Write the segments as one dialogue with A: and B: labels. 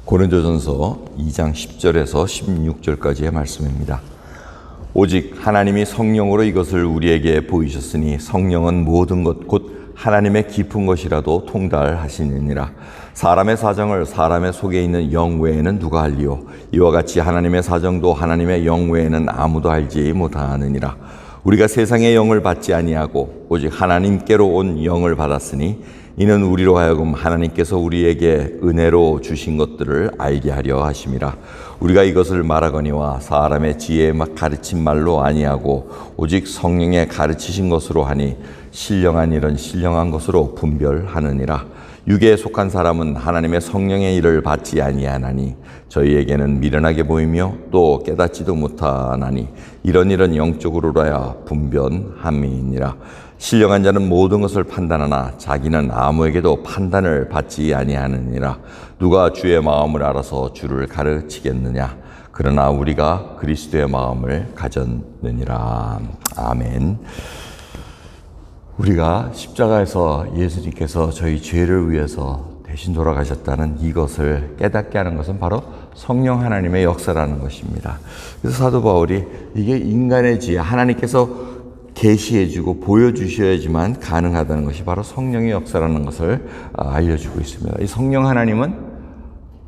A: 고린도전서 2장 10절에서 16절까지의 말씀입니다. 오직 하나님이 성령으로 이것을 우리에게 보이셨으니 성령은 모든 것 곧 하나님의 깊은 것이라도 통달하시느니라. 사람의 사정을 사람의 속에 있는 영 외에는 누가 알리요? 이와 같이 하나님의 사정도 하나님의 영 외에는 아무도 알지 못하느니라. 우리가 세상의 영을 받지 아니하고 오직 하나님께로 온 영을 받았으니 이는 우리로 하여금 하나님께서 우리에게 은혜로 주신 것들을 알게 하려 하심이라. 우리가 이것을 말하거니와 사람의 지혜에 가르친 말로 아니하고 오직 성령의 가르치신 것으로 하니 신령한 일은 신령한 것으로 분별하느니라. 육에 속한 사람은 하나님의 성령의 일을 받지 아니하나니 저희에게는 미련하게 보이며 또 깨닫지도 못하나니 이런 일은 영적으로라야 분별함이니라. 신령한 자는 모든 것을 판단하나 자기는 아무에게도 판단을 받지 아니하느니라. 누가 주의 마음을 알아서 주를 가르치겠느냐? 그러나 우리가 그리스도의 마음을 가졌느니라. 아멘. 우리가 십자가에서 예수님께서 저희 죄를 위해서 대신 돌아가셨다는 이것을 깨닫게 하는 것은 바로 성령 하나님의 역사라는 것입니다. 그래서 사도 바울이 이게 인간의 지혜, 하나님께서 계시해주고 보여주셔야지만 가능하다는 것이 바로 성령의 역사라는 것을 알려주고 있습니다. 이 성령 하나님은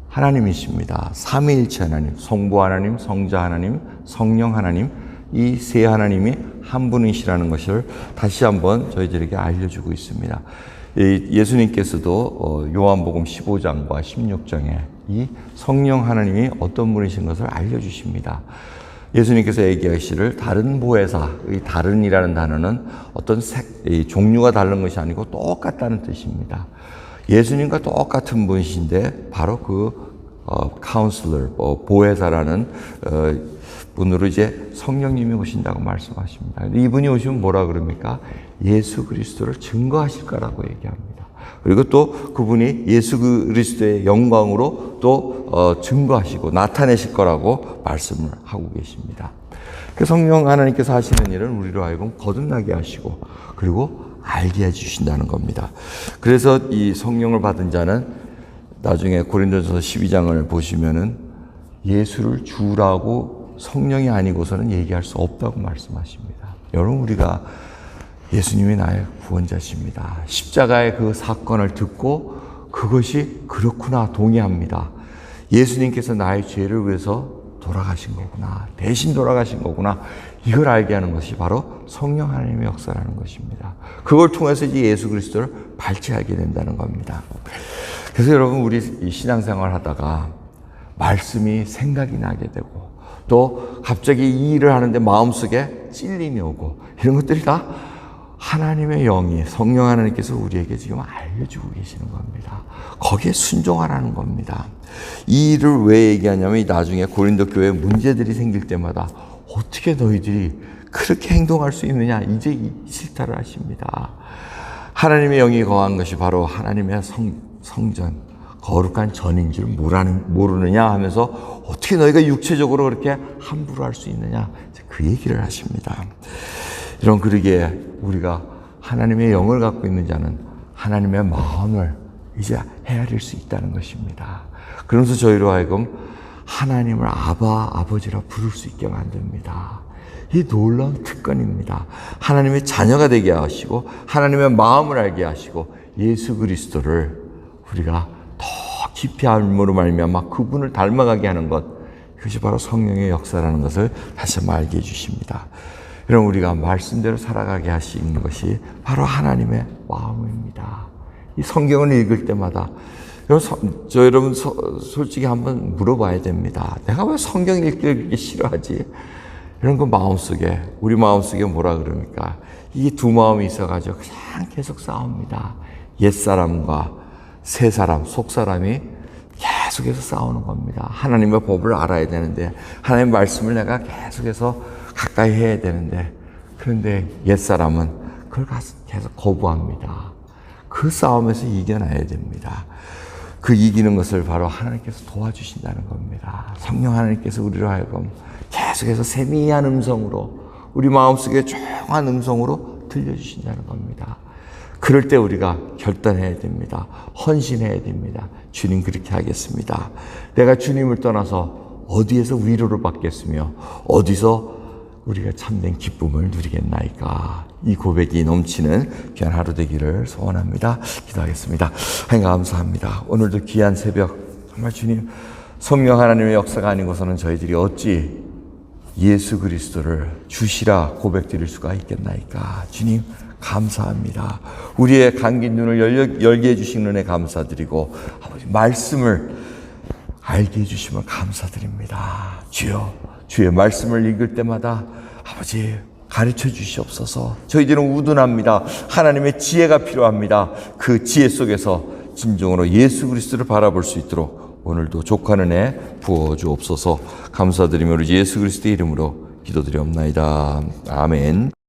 A: 하나님이십니다. 삼위일체 하나님, 성부 하나님, 성자 하나님, 성령 하나님, 이 세 하나님이 한 분이시라는 것을 다시 한번 저희들에게 알려주고 있습니다. 예수님께서도 요한복음 15장과 16장에 이 성령 하나님이 어떤 분이신 것을 알려주십니다. 예수님께서 얘기하시기를 다른 보혜사, 이 다른이라는 단어는 어떤 종류가 다른 것이 아니고 똑같다는 뜻입니다. 예수님과 똑같은 분이신데 바로 그 카운슬러, 보혜사라는 분으로 이제 성령님이 오신다고 말씀하십니다. 이분이 오시면 뭐라 그럽니까? 예수 그리스도를 증거하실 거라고 얘기합니다. 그리고 또 그분이 예수 그리스도의 영광으로 또 증거하시고 나타내실 거라고 말씀을 하고 계십니다. 그 성령 하나님께서 하시는 일은 우리로 하여금 거듭나게 하시고 그리고 알게 해주신다는 겁니다. 그래서 이 성령을 받은 자는 나중에 고린도전서 12장을 보시면은 예수를 주라고 성령이 아니고서는 얘기할 수 없다고 말씀하십니다. 여러분, 우리가 예수님이 나의 구원자십니다. 십자가의 그 사건을 듣고 그것이 그렇구나 동의합니다. 예수님께서 나의 죄를 위해서 돌아가신 거구나. 대신 돌아가신 거구나. 이걸 알게 하는 것이 바로 성령 하나님의 역사라는 것입니다. 그걸 통해서 이제 예수 그리스도를 발견하게 된다는 겁니다. 그래서 여러분, 우리 이 신앙생활 하다가 말씀이 생각이 나게 되고 또 갑자기 이 일을 하는데 마음속에 찔림이 오고 이런 것들이 다 하나님의 영이 성령 하나님께서 우리에게 지금 알려주고 계시는 겁니다. 거기에 순종하라는 겁니다. 이 일을 왜 얘기하냐면 나중에 고린도 교회에 문제들이 생길 때마다 어떻게 너희들이 그렇게 행동할 수 있느냐 이제 이 실타를 하십니다. 하나님의 영이 거한 것이 바로 하나님의 성전 거룩한 전인 줄 모르느냐 하면서 어떻게 너희가 육체적으로 그렇게 함부로 할 수 있느냐 그 얘기를 하십니다. 이런 그러기에 우리가 하나님의 영을 갖고 있는 자는 하나님의 마음을 이제 헤아릴 수 있다는 것입니다. 그러면서 저희로 하여금 하나님을 아버지라 부를 수 있게 만듭니다. 이 놀라운 특권입니다. 하나님의 자녀가 되게 하시고 하나님의 마음을 알게 하시고 예수 그리스도를 우리가 더 깊이 알므로 말미암아 그분을 닮아가게 하는 것, 이것이 바로 성령의 역사라는 것을 다시 한번 알게 해주십니다. 그럼 우리가 말씀대로 살아가게 하시는 것이 바로 하나님의 마음입니다. 이 성경을 읽을 때마다 여러분 솔직히 한번 물어봐야 됩니다. 내가 왜 성경 읽기 싫어하지? 이런 거 마음속에, 우리 마음속에 뭐라 그럽니까? 이 두 마음이 있어가지고 그냥 계속 싸웁니다. 옛사람과 새사람, 속사람이 계속해서 싸우는 겁니다. 하나님의 법을 알아야 되는데 하나님의 말씀을 내가 계속해서 가까이 해야 되는데 그런데 옛사람은 그걸 계속 거부합니다. 그 싸움에서 이겨나야 됩니다. 그 이기는 것을 바로 하나님께서 도와주신다는 겁니다. 성령 하나님께서 우리로 하여금 계속해서 세미한 음성으로 우리 마음속에 조용한 음성으로 들려주신다는 겁니다. 그럴 때 우리가 결단해야 됩니다. 헌신해야 됩니다. 주님 그렇게 하겠습니다. 내가 주님을 떠나서 어디에서 위로를 받겠으며 어디서 우리가 참된 기쁨을 누리겠나이까. 이 고백이 넘치는 귀한 하루 되기를 소원합니다. 기도하겠습니다. 하나님 감사합니다. 오늘도 귀한 새벽 정말 주님 성령 하나님의 역사가 아니고서는 저희들이 어찌 예수 그리스도를 주시라 고백드릴 수가 있겠나이까. 주님 감사합니다. 우리의 감긴 눈을 열게 해주신 은혜 감사드리고 아버지 말씀을 알게 해주시면 감사드립니다. 주여 주의 말씀을 읽을 때마다 아버지 가르쳐 주시옵소서. 저희들은 우둔합니다. 하나님의 지혜가 필요합니다. 그 지혜 속에서 진정으로 예수 그리스도를 바라볼 수 있도록 오늘도 족하는 애 부어주옵소서. 감사드리며 우리 예수 그리스도의 이름으로 기도드리옵나이다. 아멘.